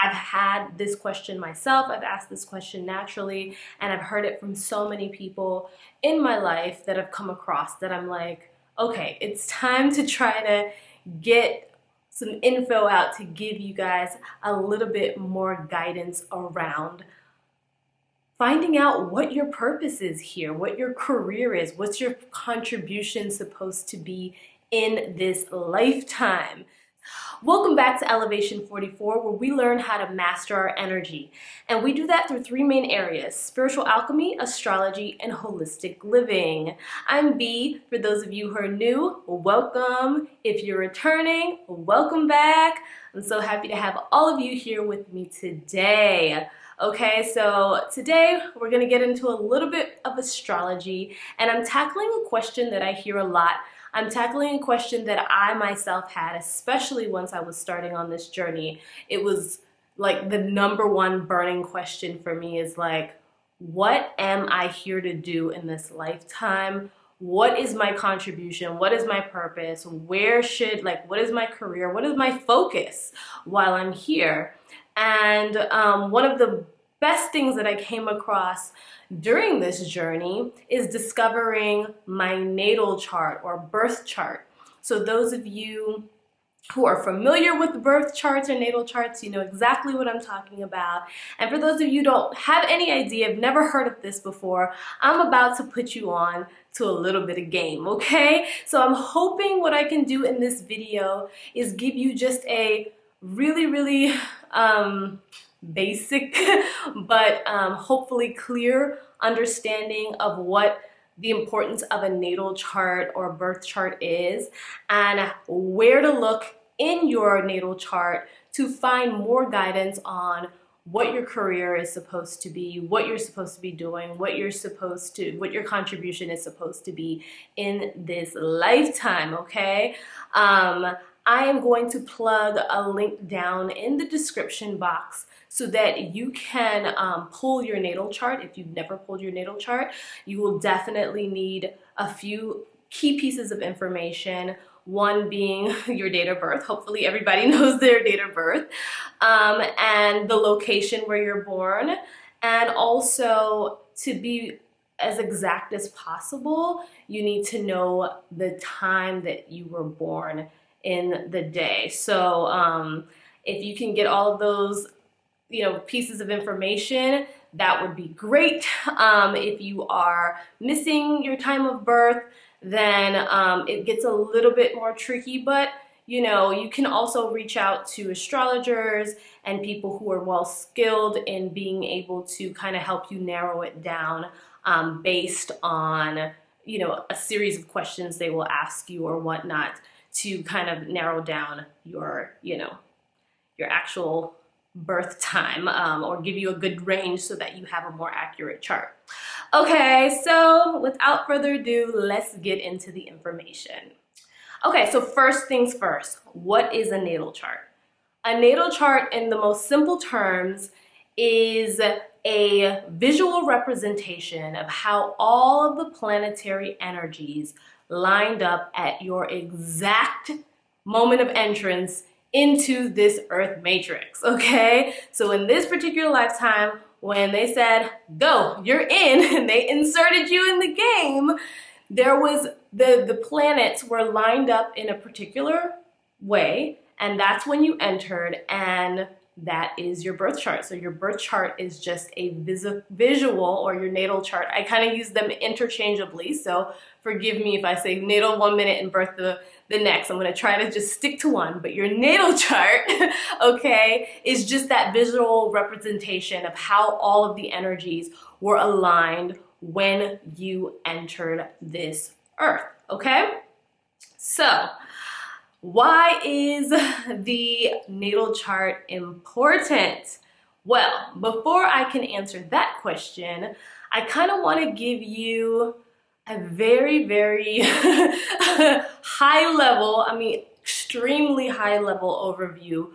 I've had this question myself, I've asked this question naturally, and I've heard it from so many people in my life that I've come across that I'm like, okay, it's time to try to get some info out to give you guys a little bit more guidance around finding out what your purpose is here, what your career is, what's your contribution supposed to be in this lifetime. Welcome back to Elevation 44, where we learn how to master our energy. And we do that through three main areas: spiritual alchemy, astrology, and holistic living. I'm B. For those of you who are new, welcome. If you're returning, welcome back. I'm so happy to have all of you here with me today. Okay, so today we're going to get into a little bit of astrology, and I'm tackling a question that I hear a lot. I'm tackling a question that I myself had, especially once I was starting on this journey. It was like the number one burning question for me is like, what am I here to do in this lifetime? What is my contribution? What is my purpose? What is my career? What is my focus while I'm here? And one of the best things that I came across during this journey is discovering my natal chart or birth chart. So those of you who are familiar with birth charts or natal charts, you know exactly what I'm talking about. And for those of you who don't have any idea, have never heard of this before, I'm about to put you on to a little bit of game, okay? So I'm hoping what I can do in this video is give you just a really basic but hopefully clear understanding of what the importance of a natal chart or birth chart is, and where to look in your natal chart to find more guidance on what your career is supposed to be, what you're supposed to be doing, what your contribution is supposed to be in this lifetime, okay? I am going to plug a link down in the description box so that you can pull your natal chart. If you've never pulled your natal chart, you will definitely need a few key pieces of information. One being your date of birth. Hopefully everybody knows their date of birth, and the location where you're born, and also, to be as exact as possible, you need to know the time that you were born in the day. So if you can get all of those pieces of information, that would be great. If you are missing your time of birth, then it gets a little bit more tricky, but you can also reach out to astrologers and people who are well skilled in being able to kind of help you narrow it down based on a series of questions they will ask you or whatnot to kind of narrow down your actual birth time, or give you a good range so that you have a more accurate chart. Okay, so without further ado, let's get into the information. Okay, so first things first, what is a natal chart? A natal chart, in the most simple terms, is a visual representation of how all of the planetary energies lined up at your exact moment of entrance into this earth matrix, okay? So in this particular lifetime, when they said, go, you're in, and they inserted you in the game, there was the planets were lined up in a particular way, and that's when you entered, and that is your birth chart. So your birth chart is just a visual, or your natal chart. I kind of use them interchangeably, so forgive me if I say natal one minute and birth the next. I'm going to try to just stick to one, but your natal chart, okay, is just that visual representation of how all of the energies were aligned when you entered this earth, okay? So why is the natal chart important? Well, before I can answer that question, I kind of want to give you a very high level, extremely high level overview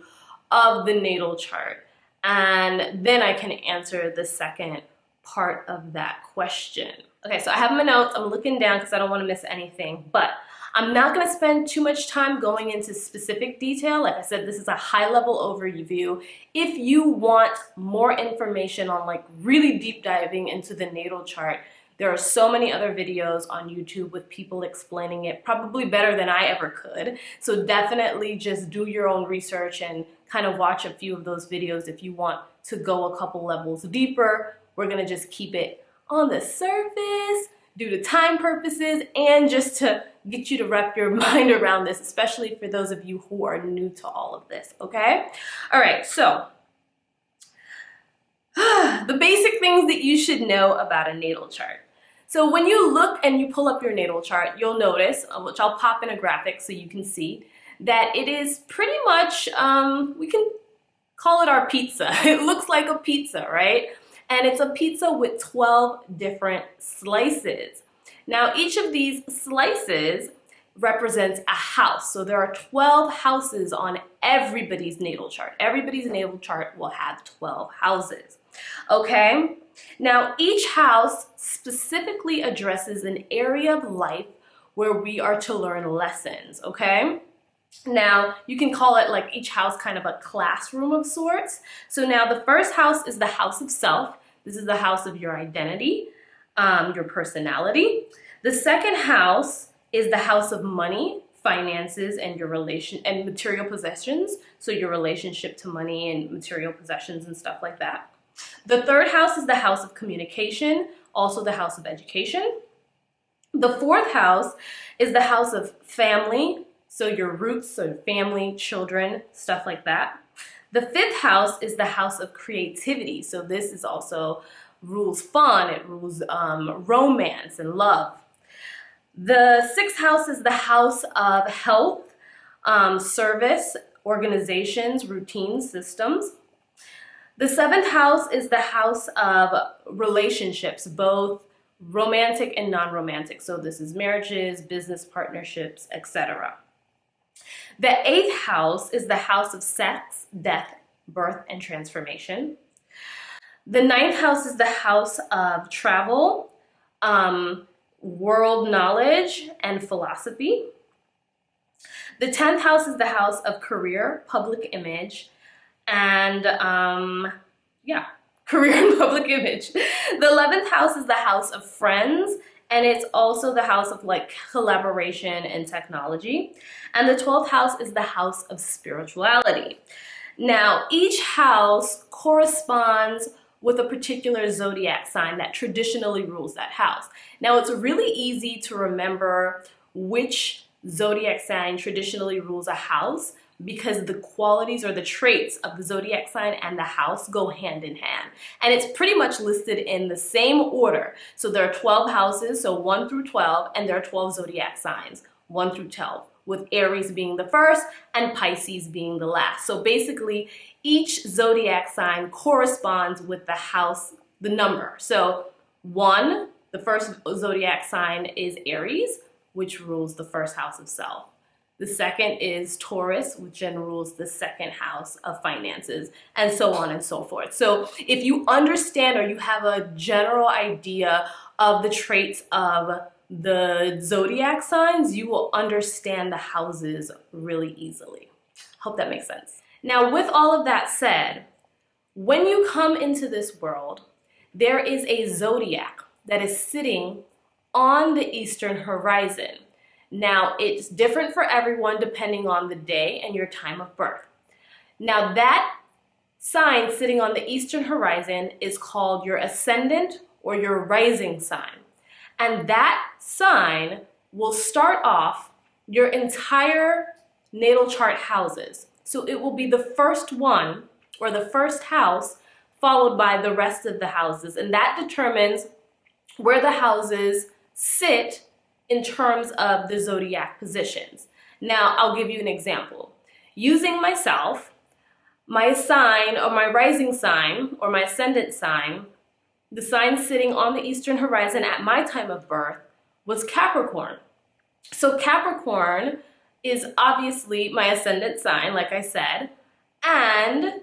of the natal chart. And then I can answer the second part of that question. Okay, so I have my notes. I'm looking down because I don't want to miss anything, but I'm not going to spend too much time going into specific detail. Like I said, this is a high-level overview. If you want more information on like really deep diving into the natal chart, there are so many other videos on YouTube with people explaining it probably better than I ever could. So definitely just do your own research and kind of watch a few of those videos if you want to go a couple levels deeper. We're going to just keep it on the surface due to time purposes and just to get you to wrap your mind around this, especially for those of you who are new to all of this, okay? All right, so the basic things that you should know about a natal chart. So when you look and you pull up your natal chart, you'll notice, which I'll pop in a graphic so you can see, that it is pretty much, we can call it our pizza. It looks like a pizza, right? And it's a pizza with 12 different slices. Now, each of these slices represents a house. So there are 12 houses on everybody's natal chart. Everybody's natal chart will have 12 houses. Okay? Now, each house specifically addresses an area of life where we are to learn lessons, okay? Now, you can call it like each house kind of a classroom of sorts. So now the first house is the house of self. This is the house of your identity, your personality. The second house is the house of money, finances, and your relation and material possessions. So your relationship to money and material possessions and stuff like that. The third house is the house of communication, also the house of education. The fourth house is the house of family, so your roots, so family, children, stuff like that. The fifth house is the house of creativity. So this is also rules fun, it rules romance and love. The sixth house is the house of health, service, organizations, routines, systems. The seventh house is the house of relationships, both romantic and non-romantic. So this is marriages, business partnerships, etc. The eighth house is the house of sex, death, birth, and transformation. The ninth house is the house of travel, world knowledge, and philosophy. The 10th house is the house of career, public image, and career and public image. The 11th house is the house of friends, and it's also the house of like collaboration and technology. And the 12th house is the house of spirituality. Now, each house corresponds with a particular zodiac sign that traditionally rules that house. Now, it's really easy to remember which zodiac sign traditionally rules a house because the qualities or the traits of the zodiac sign and the house go hand in hand. And it's pretty much listed in the same order. So there are 12 houses, so 1 through 12, and there are 12 zodiac signs, 1 through 12, with Aries being the first and Pisces being the last. So basically, each zodiac sign corresponds with the house, the number. So 1, the first zodiac sign is Aries, which rules the first house of self. The second is Taurus, which then rules the second house of finances, and so on and so forth. So if you understand or you have a general idea of the traits of the zodiac signs, you will understand the houses really easily. Hope that makes sense. Now, with all of that said, when you come into this world, there is a zodiac that is sitting on the eastern horizon. Now, it's different for everyone depending on the day and your time of birth. Now, that sign sitting on the eastern horizon is called your ascendant or your rising sign. And that sign will start off your entire natal chart houses. So it will be the first one or the first house followed by the rest of the houses. And that determines where the houses sit in terms of the zodiac positions. Now, I'll give you an example. Using myself, my sign or my rising sign or my ascendant sign, the sign sitting on the eastern horizon at my time of birth was Capricorn. So Capricorn is obviously my ascendant sign, like I said, and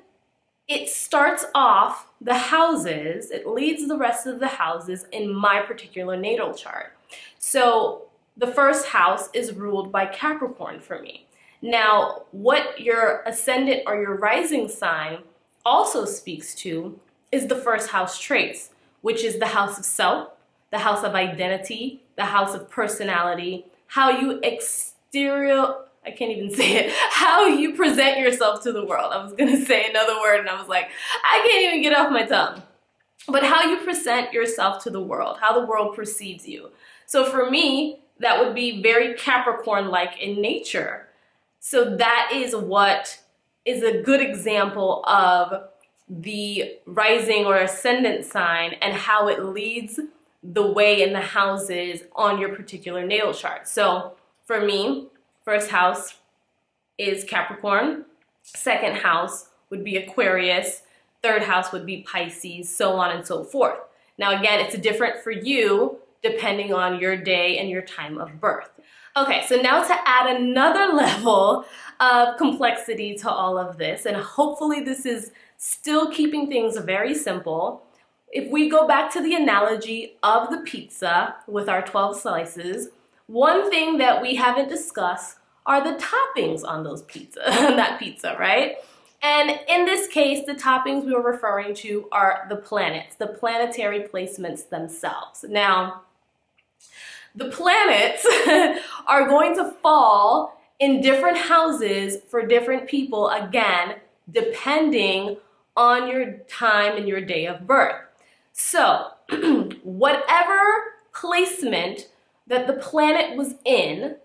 it starts off the houses, it leads the rest of the houses in my particular natal chart. So the first house is ruled by Capricorn for me. Now, what your ascendant or your rising sign also speaks to is the first house traits, which is the house of self, the house of identity, the house of personality, how you I can't even say it, how you present yourself to the world. I was gonna say another word and I was like, I can't even get off my tongue. But how you present yourself to the world, how the world perceives you. So for me, that would be very Capricorn-like in nature. So that is what is a good example of the rising or ascendant sign and how it leads the way in the houses on your particular natal chart. So for me, first house is Capricorn, second house would be Aquarius, third house would be Pisces, so on and so forth. Now again, it's different for you depending on your day and your time of birth. Okay, so now to add another level of complexity to all of this, and hopefully this is still keeping things very simple. If we go back to the analogy of the pizza with our 12 slices, one thing that we haven't discussed are the toppings on those that pizza, right? And in this case, the toppings we were referring to are the planets, the planetary placements themselves. Now, the planets are going to fall in different houses for different people, again, depending on your time and your day of birth. So, whatever placement that the planet was in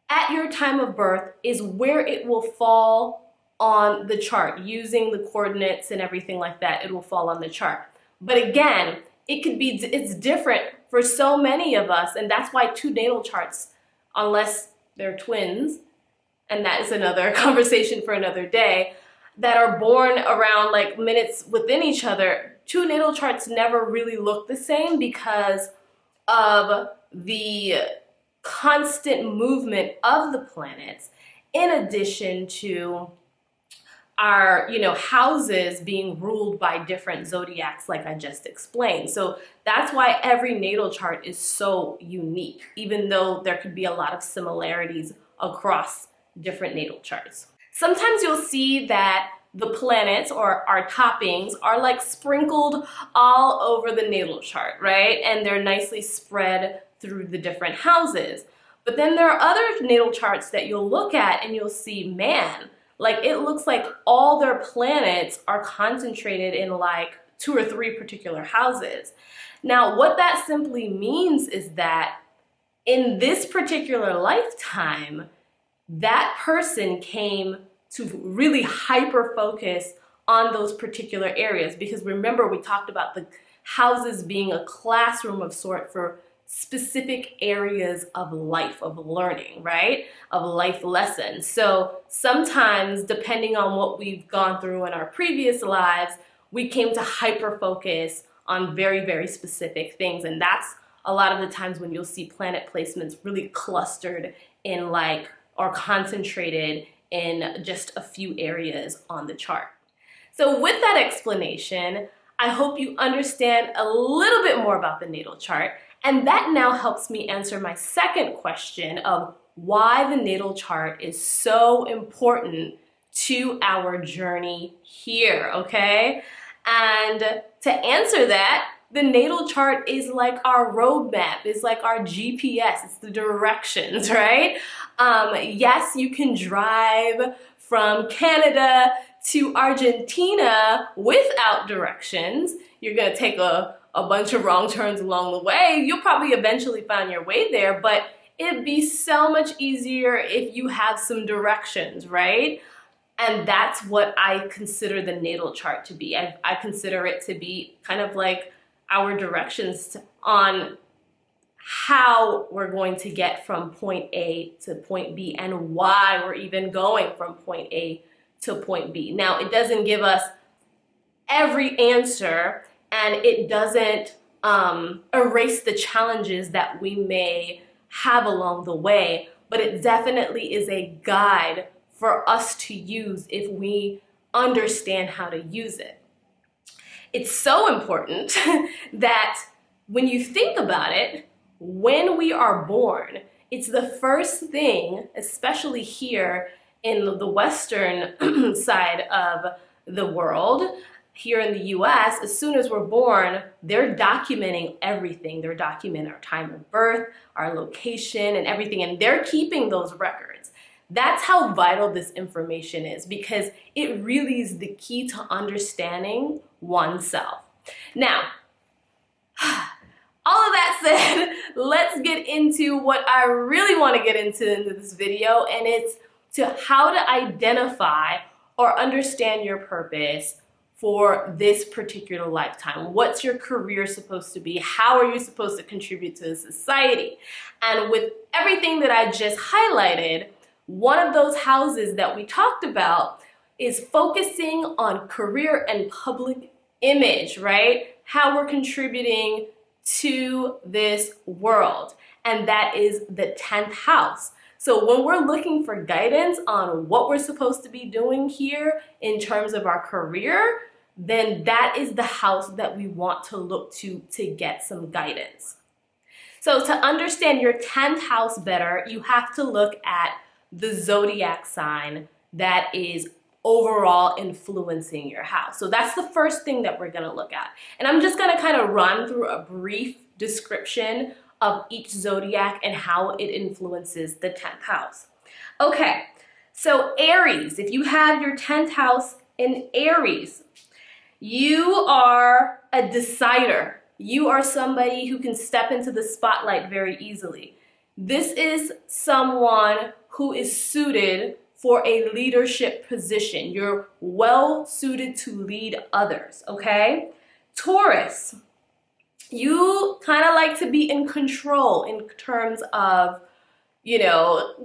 at your time of birth is where it will fall on the chart. Using the coordinates and everything like that, it will fall on the chart. But again, it's different for so many of us, and that's why two natal charts, unless they're twins, and that is another conversation for another day, that are born around like minutes within each other, two natal charts never really look the same because of the constant movement of the planets, in addition to our, houses being ruled by different zodiacs like I just explained. So that's why every natal chart is so unique, even though there could be a lot of similarities across different natal charts. Sometimes you'll see that the planets or our toppings are like sprinkled all over the natal chart, right? And they're nicely spread through the different houses. But then there are other natal charts that you'll look at and you'll see, man, like it looks like all their planets are concentrated in like 2 or 3 particular houses. Now, what that simply means is that in this particular lifetime, that person came to really hyper focus on those particular areas. Because remember, we talked about the houses being a classroom of sort for specific areas of life, of learning, right? Of life lessons. So sometimes, depending on what we've gone through in our previous lives, we came to hyper focus on very, very specific things. And that's a lot of the times when you'll see planet placements really clustered in or concentrated in just a few areas on the chart. So with that explanation, I hope you understand a little bit more about the natal chart. And that now helps me answer my second question of why the natal chart is so important to our journey here, okay? And to answer that, the natal chart is like our roadmap, it's like our GPS, it's the directions, right? Yes, you can drive from Canada to Argentina without directions. You're gonna take a bunch of wrong turns along the way. You'll probably eventually find your way there, but it'd be so much easier if you have some directions, right? And that's what I consider the natal chart to be. I consider it to be kind of like our directions on how we're going to get from point A to point B and why we're even going from point A to point B. Now, it doesn't give us every answer, and it doesn't erase the challenges that we may have along the way, but it definitely is a guide for us to use if we understand how to use it. It's so important that when you think about it, when we are born, It's the first thing, especially here in the Western side of the world, here in the US, as soon as we're born, they're documenting everything. They're documenting our time of birth, our location, and everything, and they're keeping those records. That's how vital this information is, because it really is the key to understanding oneself. Now, all of that said, let's get into what I really want to get into this video, and it's to how to identify or understand your purpose for this particular lifetime. What's your career supposed to be? How are you supposed to contribute to society? And with everything that I just highlighted, one of those houses that we talked about is focusing on career and public image, right? How we're contributing to this world. And that is the 10th house. So when we're looking for guidance on what we're supposed to be doing here in terms of our career, then that is the house that we want to look to get some guidance. So to understand your 10th house better, you have to look at the zodiac sign that is overall influencing your house. So that's the first thing that we're going to look at. And I'm just going to kind of run through a brief description of each zodiac and how it influences the 10th house. Okay, so Aries, if you have your 10th house in Aries, you are a decider. You are somebody who can step into the spotlight very easily. This is someone who is suited for a leadership position. You're well suited to lead others, okay? Taurus, you kind of like to be in control in terms of,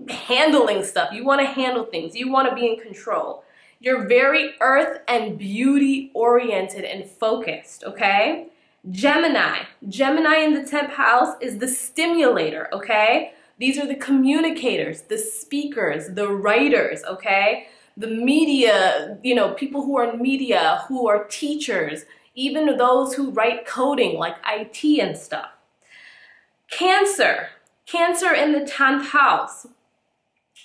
handling stuff. You want to handle things. You want to be in control. You're very earth and beauty oriented and focused, okay? Gemini in the 10th house is the stimulator, okay? These are the communicators, the speakers, the writers, okay? The media, people who are in media, who are teachers, even those who write coding like IT and stuff. Cancer in the 10th house.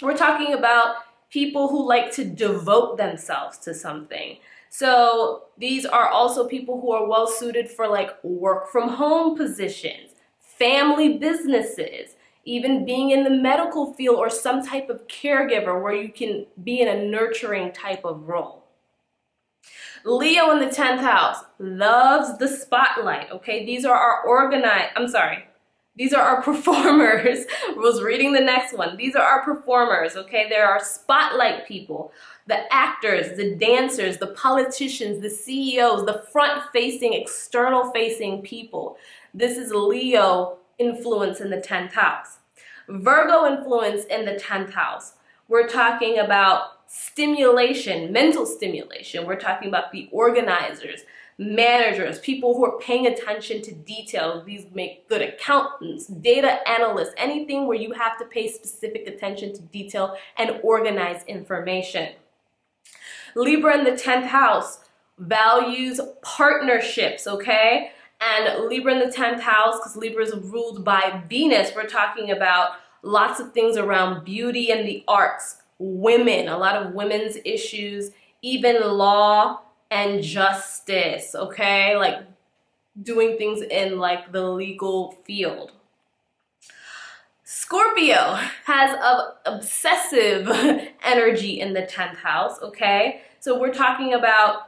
We're talking about people who like to devote themselves to something. So these are also people who are well suited for like work from home positions, family businesses, even being in the medical field or some type of caregiver where you can be in a nurturing type of role. Leo in the 10th house loves the spotlight, okay? These are our performers. I was reading the next one. These are our performers, okay? They're our spotlight people. The actors, the dancers, the politicians, the CEOs, the front-facing, external-facing people. This is Leo influence in the 10th house. Virgo influence in the 10th house. We're talking about stimulation, mental stimulation. We're talking about the organizers, managers, people who are paying attention to detail. These make good accountants, data analysts, anything where you have to pay specific attention to detail and organize information. Libra in the 10th house values partnerships, okay? And Libra in the 10th house, because Libra is ruled by Venus, we're talking about lots of things around beauty and the arts, women, a lot of women's issues, even law and justice, okay? Like doing things in like the legal field. Scorpio has an obsessive energy in the 10th house, okay? So we're talking about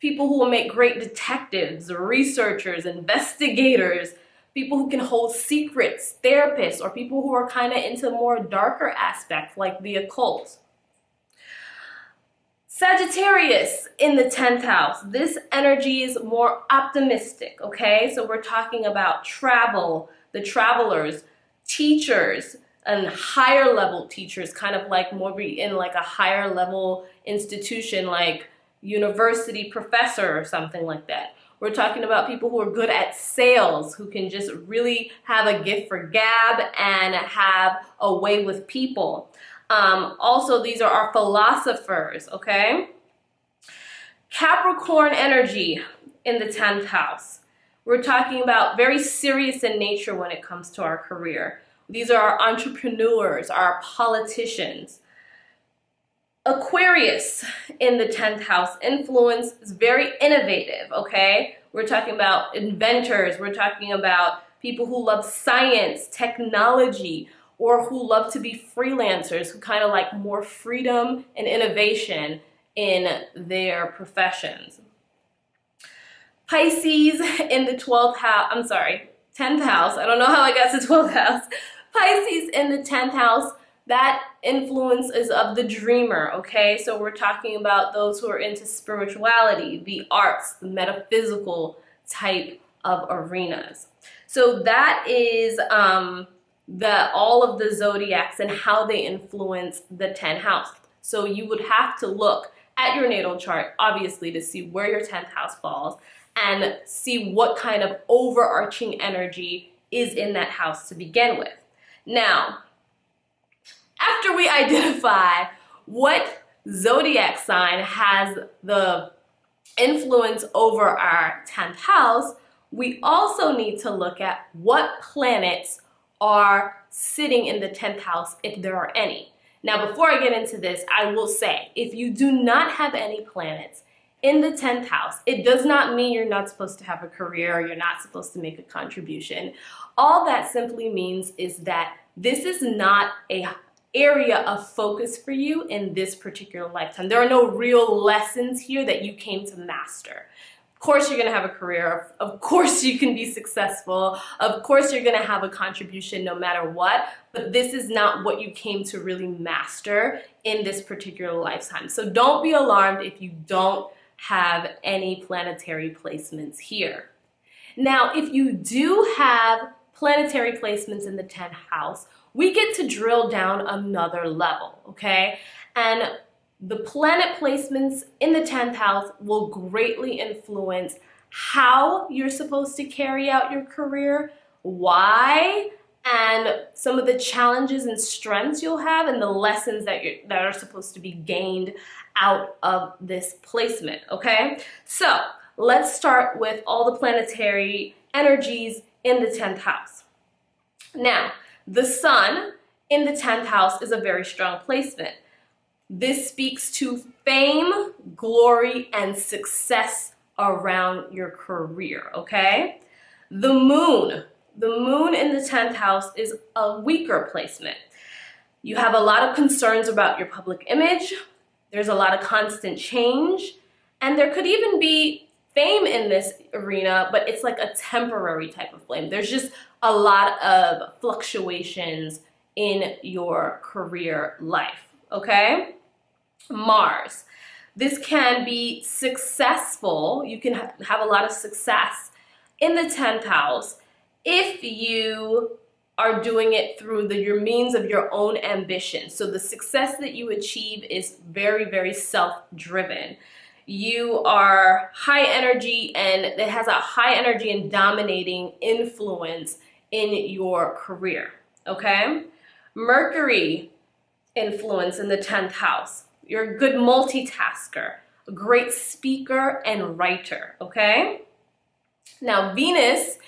people who will make great detectives, researchers, investigators, people who can hold secrets, therapists, or people who are kind of into more darker aspects like the occult. Sagittarius in the 10th house. This energy is more optimistic, okay? So we're talking about travel, the travelers, teachers, and higher level teachers, kind of like more in like a higher level institution like university professor or something like that. We're talking about people who are good at sales, who can just really have a gift for gab and have a way with people. Also, these are our philosophers, okay? Capricorn energy in the 10th house. We're talking about very serious in nature when it comes to our career. These are our entrepreneurs, our politicians. Aquarius in the 10th house influence is very innovative, okay? We're talking about inventors, we're talking about people who love science, technology, or who love to be freelancers, who kind of like more freedom and innovation in their professions. Pisces in the 10th house. I don't know how I got to 12th house. Pisces in the 10th house, that influence is of the dreamer, okay? So we're talking about those who are into spirituality, the arts, the metaphysical type of arenas. So that is all of the zodiacs and how they influence the 10th house. So you would have to look at your natal chart, obviously, to see where your 10th house falls and see what kind of overarching energy is in that house to begin with. Now, after we identify what zodiac sign has the influence over our 10th house, we also need to look at what planets are sitting in the 10th house, if there are any. Now, before I get into this, I will say, if you do not have any planets in the 10th house, it does not mean you're not supposed to have a career or you're not supposed to make a contribution. All that simply means is that this is not an area of focus for you in this particular lifetime. There are no real lessons here that you came to master. Of course you're going to have a career. Of course you can be successful. Of course you're going to have a contribution no matter what. But this is not what you came to really master in this particular lifetime. So don't be alarmed if you don't have any planetary placements here. Now, if you do have planetary placements in the 10th house, we get to drill down another level, okay? And the planet placements in the 10th house will greatly influence how you're supposed to carry out your career, why, and some of the challenges and strengths you'll have and the lessons that are supposed to be gained out of this placement, okay? So let's start with all the planetary energies in the 10th house. Now, the sun in the 10th house is a very strong placement. This speaks to fame, glory, and success around your career, okay? The moon in the 10th house is a weaker placement. You have a lot of concerns about your public image. There's a lot of constant change, and there could even be fame in this arena, but it's like a temporary type of flame. There's just a lot of fluctuations in your career life, okay? Mars. This can be successful. You can have a lot of success in the 10th house if you are doing it through your means of your own ambition. So the success that you achieve is very, very self-driven. You are high energy, and it has a high energy and dominating influence in your career, okay? Mercury influence in the 10th house. You're a good multitasker, a great speaker and writer, okay? Now, Venus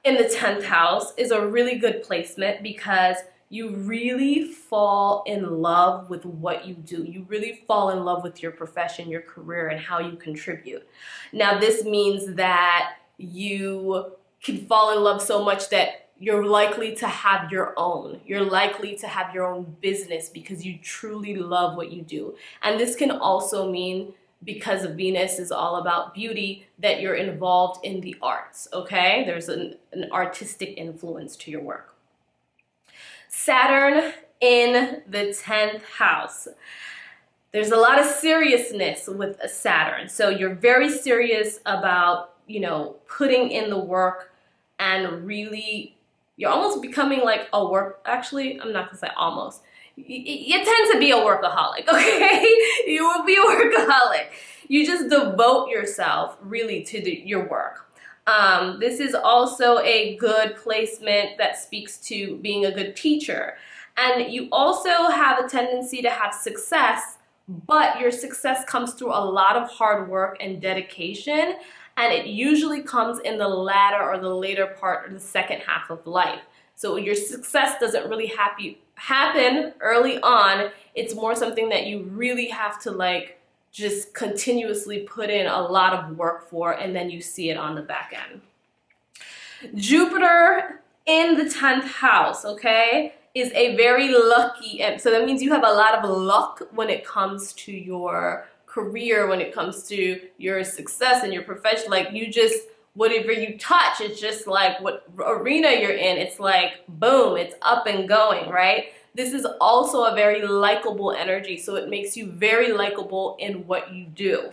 in the 10th house is a really good placement because you really fall in love with what you do. You really fall in love with your profession, your career, and how you contribute. Now, this means that you can fall in love so much that you're likely to have your own. You're likely to have your own business because you truly love what you do. And this can also mean, because Venus is all about beauty, that you're involved in the arts, okay? There's an artistic influence to your work. Saturn in the 10th house. There's a lot of seriousness with a Saturn. So you're very serious about, putting in the work, and really, you're almost becoming like a actually, I'm not gonna say almost. You tend to be a workaholic, okay? You will be a workaholic. You just devote yourself really to your work. This is also a good placement that speaks to being a good teacher. And you also have a tendency to have success, but your success comes through a lot of hard work and dedication, and it usually comes in the latter or the later part or the second half of life. So your success doesn't really happen early on. It's more something that you really have to like just continuously put in a lot of work for, and then you see it on the back end. Jupiter in the 10th house, okay, is a very lucky, so that means you have a lot of luck when it comes to your career, when it comes to your success and your profession. Like you just, whatever you touch, it's just like what arena you're in, it's like boom, it's up and going, right? This is also a very likable energy, so it makes you very likable in what you do.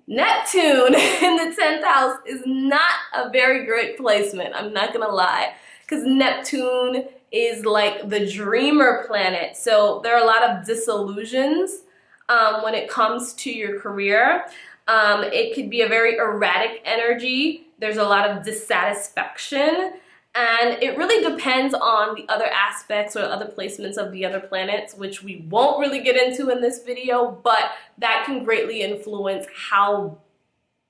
Neptune in the 10th house is not a very great placement, I'm not gonna lie, because Neptune is like the dreamer planet. So there are a lot of disillusions when it comes to your career. It could be a very erratic energy. There's a lot of dissatisfaction, and it really depends on the other aspects or other placements of the other planets, which we won't really get into in this video, but that can greatly influence how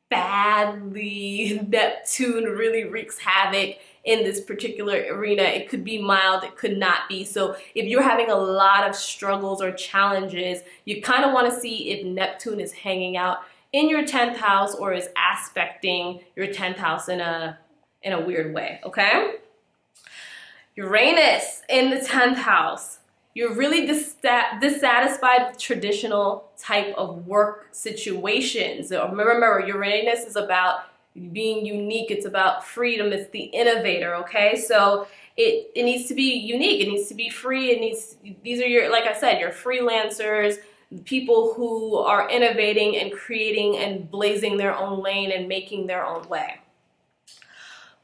badly Neptune really wreaks havoc in this particular arena. It could be mild, it could not be. So if you're having a lot of struggles or challenges, you kind of want to see if Neptune is hanging out in your 10th house or is aspecting your 10th house in a weird way, okay? Uranus in the 10th house. You're really dissatisfied with traditional type of work situations. Remember, Uranus is about being unique. It's about freedom. It's the innovator, okay? So it needs to be unique. It needs to be free. These are your, like I said, your freelancers, people who are innovating and creating and blazing their own lane and making their own way.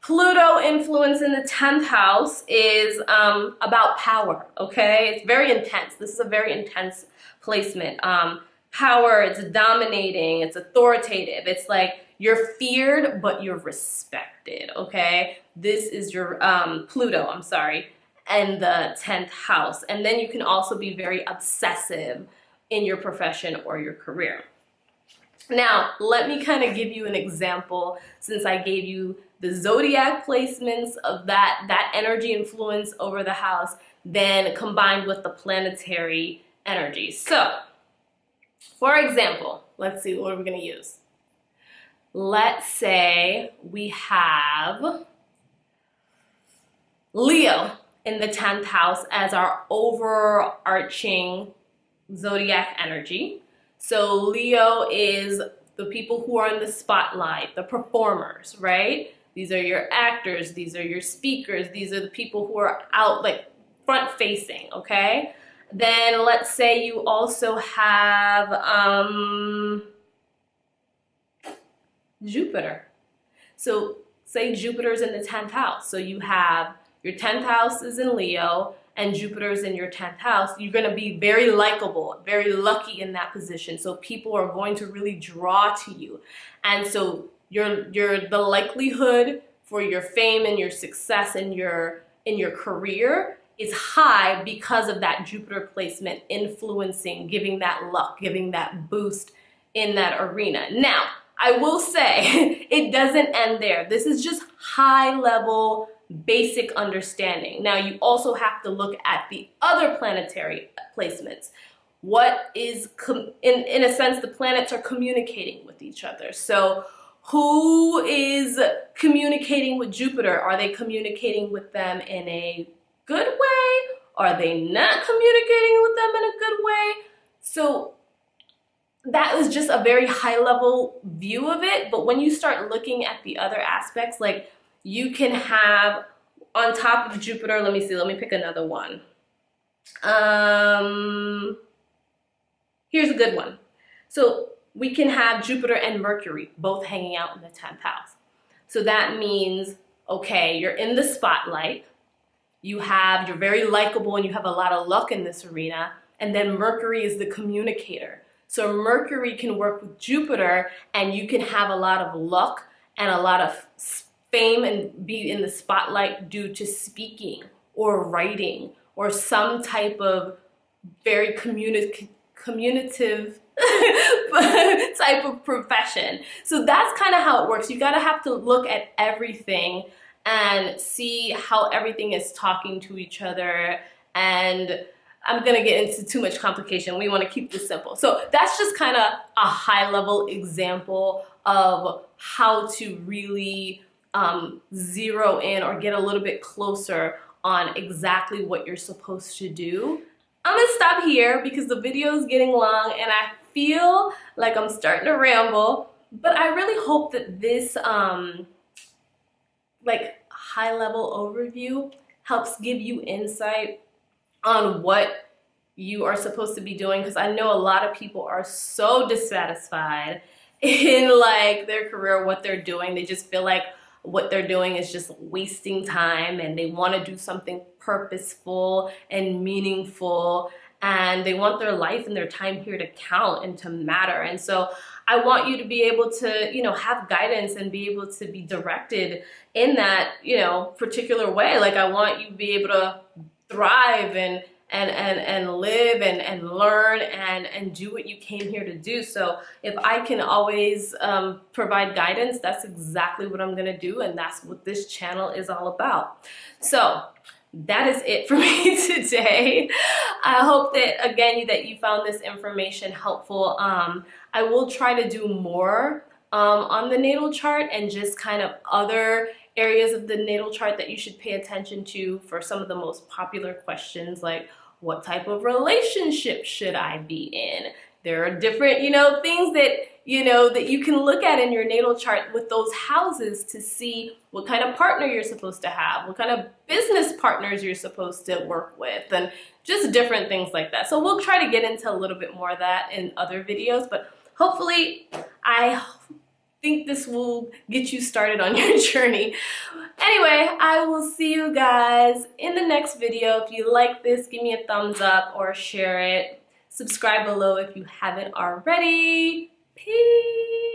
Pluto influence in the 10th house is about power, okay? It's very intense. This is a very intense placement. Power, it's dominating, it's authoritative. It's like you're feared, but you're respected, okay? This is your Pluto, I'm sorry, and the 10th house. And then you can also be very obsessive in your profession or your career. Now, let me kind of give you an example, since I gave you the zodiac placements of that energy influence over the house, then combined with the planetary energy. So, for example, let's see, what are we going to use? Let's say we have Leo in the 10th house as our overarching zodiac energy. So Leo is the people who are in the spotlight, the performers, right? These are your actors, these are your speakers, these are the people who are out, like front facing, okay? Then let's say you also have Jupiter. So say Jupiter's in the 10th house. So you have your 10th house is in Leo and Jupiter's in your 10th house. You're going to be very likable, very lucky in that position. So people are going to really draw to you. And so the likelihood for your fame and your success in your career is high because of that Jupiter placement influencing, giving that luck, giving that boost in that arena. Now, I will say it doesn't end there. This is just high level, basic understanding. Now, you also have to look at the other planetary placements. What is, in a sense, the planets are communicating with each other. So who is communicating with Jupiter? Are they communicating with them in a good way? Are they not communicating with them in a good way? So that was just a very high level view of it. But when you start looking at the other aspects, like you can have on top of Jupiter, let me pick another one. Here's a good one. So we can have Jupiter and Mercury both hanging out in the 10th house. So that means, okay, you're in the spotlight, you're very likable and you have a lot of luck in this arena, and then Mercury is the communicator. So Mercury can work with Jupiter and you can have a lot of luck and a lot of fame and be in the spotlight due to speaking or writing or some type of very communicative type of profession. So that's kind of how it works. You gotta have to look at everything and see how everything is talking to each other. And I'm gonna get into too much complication. We want to keep this simple. So that's just kind of a high level example of how to really zero in or get a little bit closer on exactly what you're supposed to do. I'm gonna stop here because the video is getting long and I feel like I'm starting to ramble, but I really hope that this like high level overview helps give you insight on what you are supposed to be doing, because I know a lot of people are so dissatisfied in like their career, what they're doing. They just feel like what they're doing is just wasting time, and they want to do something purposeful and meaningful, and they want their life and their time here to count and to matter. And so I want you to be able to, you know, have guidance and be able to be directed in that, you know, particular way. Like I want you to be able to thrive and live and learn and do what you came here to do. So if I can always provide guidance, that's exactly what I'm gonna do, and that's what this channel is all about. So that is it for me today. I hope that, again, that you found this information helpful. I will try to do more on the natal chart and just kind of other areas of the natal chart that you should pay attention to for some of the most popular questions, like what type of relationship should I be in? There are different, you know, things that, you know, that you can look at in your natal chart with those houses to see what kind of partner you're supposed to have, what kind of business partners you're supposed to work with, and just different things like that. So we'll try to get into a little bit more of that in other videos, but hopefully I think this will get you started on your journey. Anyway, I will see you guys in the next video. If you like this, give me a thumbs up or share it. Subscribe below if you haven't already. Peace.